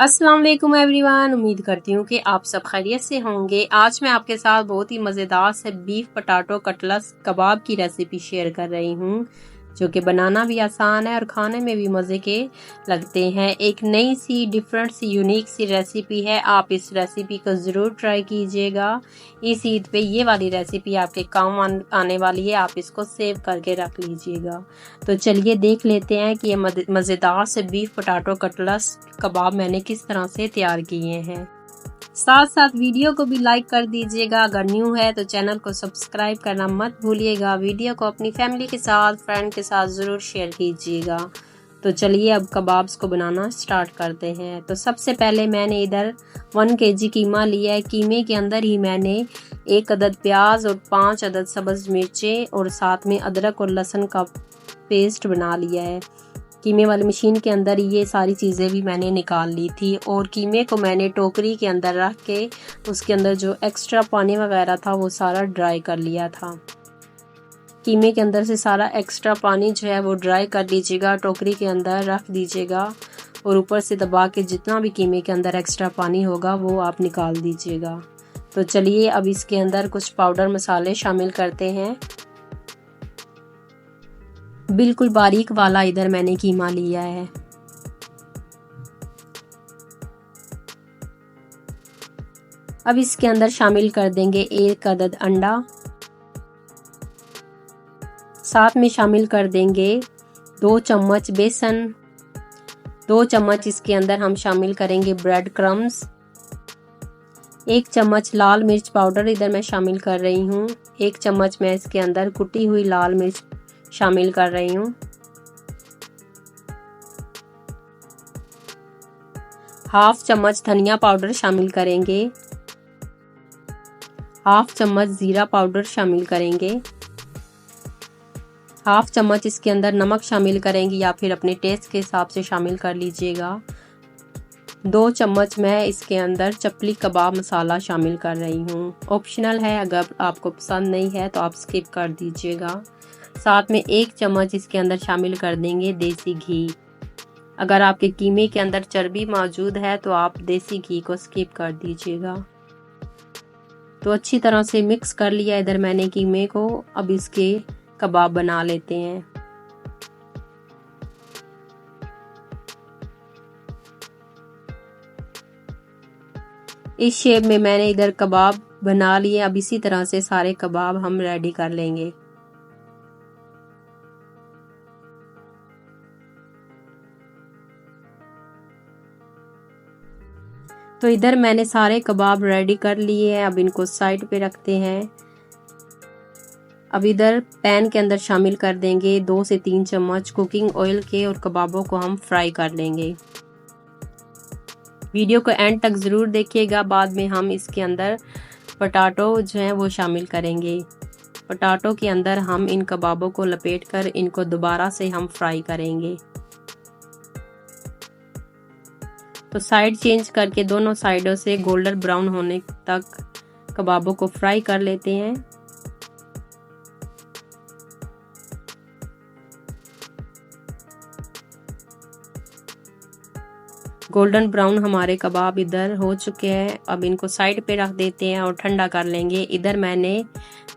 अस्सलाम वालेकुम एवरीवन। उम्मीद करती हूँ कि आप सब खैरियत से होंगे। आज मैं आपके साथ बहुत ही मज़ेदार से बीफ पोटैटो कटलेट्स कबाब की रेसिपी शेयर कर रही हूँ, जो कि बनाना भी आसान है और खाने में भी मज़े के लगते हैं। एक नई सी डिफरेंट सी यूनिक सी रेसिपी है। आप इस रेसिपी को ज़रूर ट्राई कीजिएगा। इस ईद पे ये वाली रेसिपी आपके काम आने वाली है। आप इसको सेव करके रख लीजिएगा। तो चलिए देख लेते हैं कि ये मज़ेदार से बीफ पोटैटो कटलेट्स कबाब मैंने किस तरह से तैयार किए हैं। साथ साथ वीडियो को भी लाइक कर दीजिएगा। अगर न्यू है तो चैनल को सब्सक्राइब करना मत भूलिएगा। वीडियो को अपनी फैमिली के साथ, फ्रेंड के साथ ज़रूर शेयर कीजिएगा। तो चलिए अब कबाब्स को बनाना स्टार्ट करते हैं। तो सबसे पहले मैंने इधर 1 kg कीमा लिया है। कीमे के अंदर ही मैंने 1 अदद प्याज और 5 अदद सब्ज़ मिर्चें और साथ में अदरक और लहसुन का पेस्ट बना लिया है। कीमे वाली मशीन के अंदर ये सारी चीज़ें भी मैंने निकाल ली थी और कीमे को मैंने टोकरी के अंदर रख के उसके अंदर जो एक्स्ट्रा पानी वगैरह था वो सारा ड्राई कर लिया था। कीमे के अंदर से सारा एक्स्ट्रा पानी जो है वो ड्राई कर लीजिएगा, टोकरी के अंदर रख दीजिएगा और ऊपर से दबा के जितना भी कीमे के अंदर एक्स्ट्रा पानी होगा वो आप निकाल दीजिएगा। तो चलिए अब इसके अंदर कुछ पाउडर मसाले शामिल करते हैं। बिल्कुल बारीक वाला इधर मैंने कीमा लिया है। अब इसके अंदर शामिल कर देंगे 1 अदद अंडा, साथ में शामिल कर देंगे 2 चम्मच बेसन, 2 चम्मच इसके अंदर हम शामिल करेंगे ब्रेड क्रम्स, 1 चम्मच लाल मिर्च पाउडर इधर मैं शामिल कर रही हूँ, 1 चम्मच मैं इसके अंदर कुटी हुई लाल मिर्च शामिल कर रही हूँ, हाफ चम्मच धनिया पाउडर शामिल करेंगे, हाफ चम्मच जीरा पाउडर शामिल करेंगे, हाफ चम्मच इसके अंदर नमक शामिल करेंगे या फिर अपने टेस्ट के हिसाब से शामिल कर लीजिएगा। 2 चम्मच मैं इसके अंदर चपली कबाब मसाला शामिल कर रही हूँ। ऑप्शनल है, अगर आपको पसंद नहीं है तो आप स्किप कर दीजिएगा। साथ में 1 चम्मच इसके अंदर शामिल कर देंगे देसी घी। अगर आपके कीमे के अंदर चर्बी मौजूद है तो आप देसी घी को स्किप कर दीजिएगा। तो अच्छी तरह से मिक्स कर लिया इधर मैंने कीमे को। अब इसके कबाब बना लेते हैं। इस शेप में मैंने इधर कबाब बना लिए। अब इसी तरह से सारे कबाब हम रेडी कर लेंगे। तो इधर मैंने सारे कबाब रेडी कर लिए हैं। अब इनको साइड पे रखते हैं। अब इधर पैन के अंदर शामिल कर देंगे 2 से 3 चम्मच कुकिंग ऑयल के और कबाबों को हम फ्राई कर लेंगे। वीडियो को एंड तक ज़रूर देखिएगा। बाद में हम इसके अंदर पोटैटो जो है वो शामिल करेंगे। पोटैटो के अंदर हम इन कबाबों को लपेटकर इनको दोबारा से हम फ्राई करेंगे। तो साइड चेंज करके दोनों साइडों से गोल्डन ब्राउन होने तक कबाबों को फ्राई कर लेते हैं। गोल्डन ब्राउन हमारे कबाब इधर हो चुके हैं। अब इनको साइड पे रख देते हैं और ठंडा कर लेंगे। इधर मैंने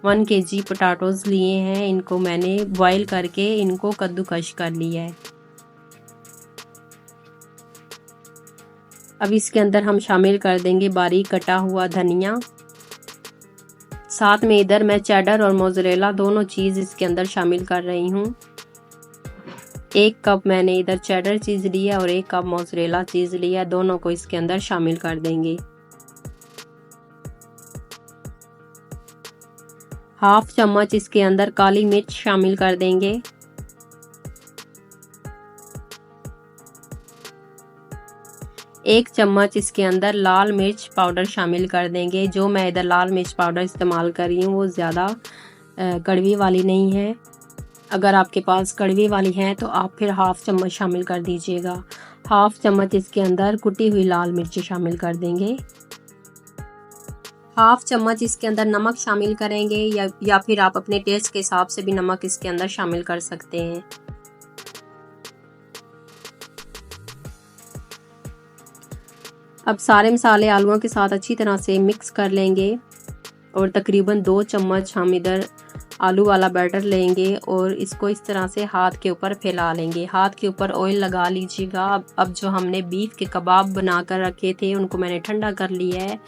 1 kg पोटैटोज लिए हैं। इनको मैंने बॉईल करके इनको कद्दूकश कर लिया है। अब इसके अंदर हम शामिल कर देंगे बारीक कटा हुआ धनिया। साथ में इधर मैं चेडर और मोज़रेला दोनों चीज़ इसके अंदर शामिल कर रही हूँ। 1 कप मैंने इधर चेडर चीज़ लिया और 1 कप मोज़रेला चीज़ लिया। दोनों को इसके अंदर शामिल कर देंगे। हाफ चम्मच इसके अंदर काली मिर्च शामिल कर देंगे। 1 चम्मच इसके अंदर लाल मिर्च पाउडर शामिल कर देंगे। जो मैं इधर लाल मिर्च पाउडर इस्तेमाल कर रही हूँ वो ज़्यादा कड़वी वाली नहीं है। अगर आपके पास कड़वी वाली है तो आप फिर हाफ चम्मच शामिल कर दीजिएगा। हाफ चम्मच इसके अंदर कुटी हुई लाल मिर्ची शामिल कर देंगे। हाफ चम्मच इसके अंदर नमक शामिल करेंगे या फिर आप अपने टेस्ट के हिसाब से भी नमक इसके अंदर शामिल कर सकते हैं। अब सारे मसाले आलूओं के साथ अच्छी तरह से मिक्स कर लेंगे और तकरीबन 2 चम्मच हम इधर आलू वाला बैटर लेंगे और इसको इस तरह से हाथ के ऊपर फैला लेंगे। हाथ के ऊपर ऑयल लगा लीजिएगा। अब जो हमने बीफ के कबाब बना कर रखे थे उनको मैंने ठंडा कर लिया है।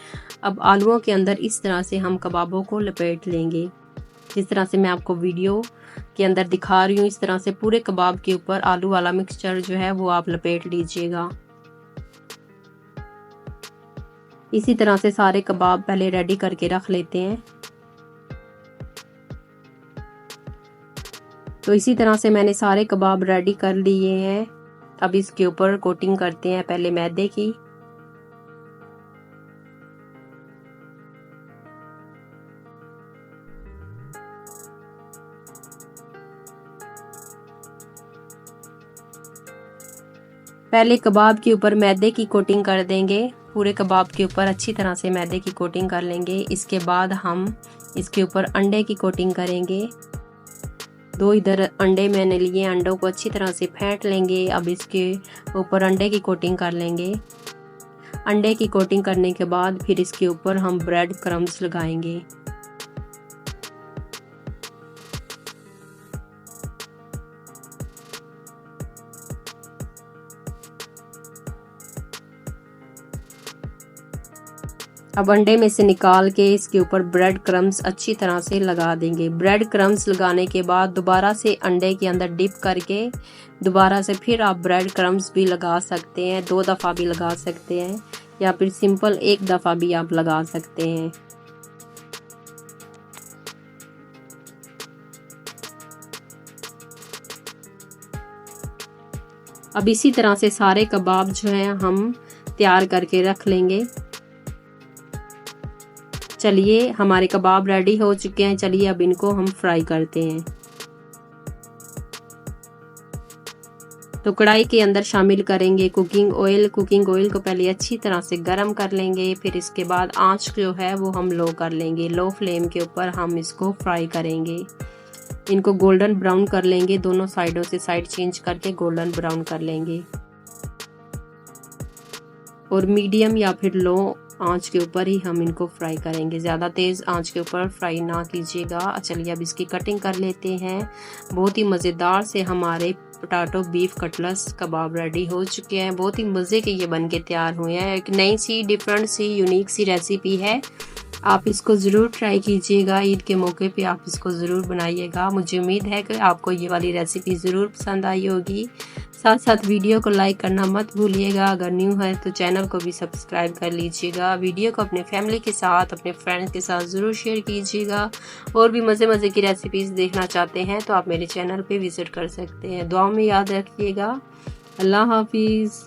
अब आलूओं के अंदर इस तरह से हम कबाबों को लपेट लेंगे, जिस तरह से मैं आपको वीडियो के अंदर दिखा रही हूँ। इस तरह से पूरे कबाब के ऊपर आलू वाला मिक्सचर जो है वो आप लपेट लीजिएगा। इसी तरह से सारे कबाब पहले रेडी करके रख लेते हैं। तो इसी तरह से मैंने सारे कबाब रेडी कर लिए हैं। अब इसके ऊपर कोटिंग करते हैं पहले मैदे की। पहले कबाब के ऊपर मैदे की कोटिंग कर देंगे। पूरे कबाब के ऊपर अच्छी तरह से मैदे की कोटिंग कर लेंगे। इसके बाद हम इसके ऊपर अंडे की कोटिंग करेंगे। 2 इधर अंडे मैंने लिए, अंडों को अच्छी तरह से फेंट लेंगे। अब इसके ऊपर अंडे की कोटिंग कर लेंगे। अंडे की कोटिंग करने के बाद फिर इसके ऊपर हम ब्रेड क्रम्स लगाएंगे। अब अंडे में से निकाल के इसके ऊपर ब्रेड क्रम्स अच्छी तरह से लगा देंगे। ब्रेड क्रम्स लगाने के बाद दोबारा से अंडे के अंदर डिप करके दोबारा से फिर आप ब्रेड क्रम्स भी लगा सकते हैं। 2 दफ़ा भी लगा सकते हैं या फिर सिंपल 1 दफ़ा भी आप लगा सकते हैं। अब इसी तरह से सारे कबाब जो हैं हम तैयार करके रख लेंगे। चलिए हमारे कबाब रेडी हो चुके हैं। चलिए अब इनको हम फ्राई करते हैं। तो कढ़ाई के अंदर शामिल करेंगे कुकिंग ऑयल। कुकिंग ऑयल को पहले अच्छी तरह से गर्म कर लेंगे। फिर इसके बाद आंच जो है वो हम लो कर लेंगे। लो फ्लेम के ऊपर हम इसको फ्राई करेंगे। इनको गोल्डन ब्राउन कर लेंगे। दोनों साइडों से साइड चेंज करके गोल्डन ब्राउन कर लेंगे और मीडियम या फिर लो आंच के ऊपर ही हम इनको फ्राई करेंगे। ज़्यादा तेज़ आंच के ऊपर फ्राई ना कीजिएगा। चलिए अब इसकी कटिंग कर लेते हैं। बहुत ही मज़ेदार से हमारे पोटैटो बीफ कटलेट्स कबाब रेडी हो चुके हैं। बहुत ही मज़े के ये बन के तैयार हुए हैं। एक नई सी डिफरेंट सी यूनिक सी रेसिपी है। आप इसको ज़रूर ट्राई कीजिएगा। ईद के मौके पे आप इसको ज़रूर बनाइएगा। मुझे उम्मीद है कि आपको ये वाली रेसिपी ज़रूर पसंद आई होगी। साथ साथ वीडियो को लाइक करना मत भूलिएगा। अगर न्यू है तो चैनल को भी सब्सक्राइब कर लीजिएगा। वीडियो को अपने फैमिली के साथ, अपने फ्रेंड्स के साथ ज़रूर शेयर कीजिएगा। और भी मज़े की रेसिपीज़ देखना चाहते हैं तो आप मेरे चैनल पे विज़िट कर सकते हैं। दुआ में याद रखिएगा। अल्लाह हाफिज़।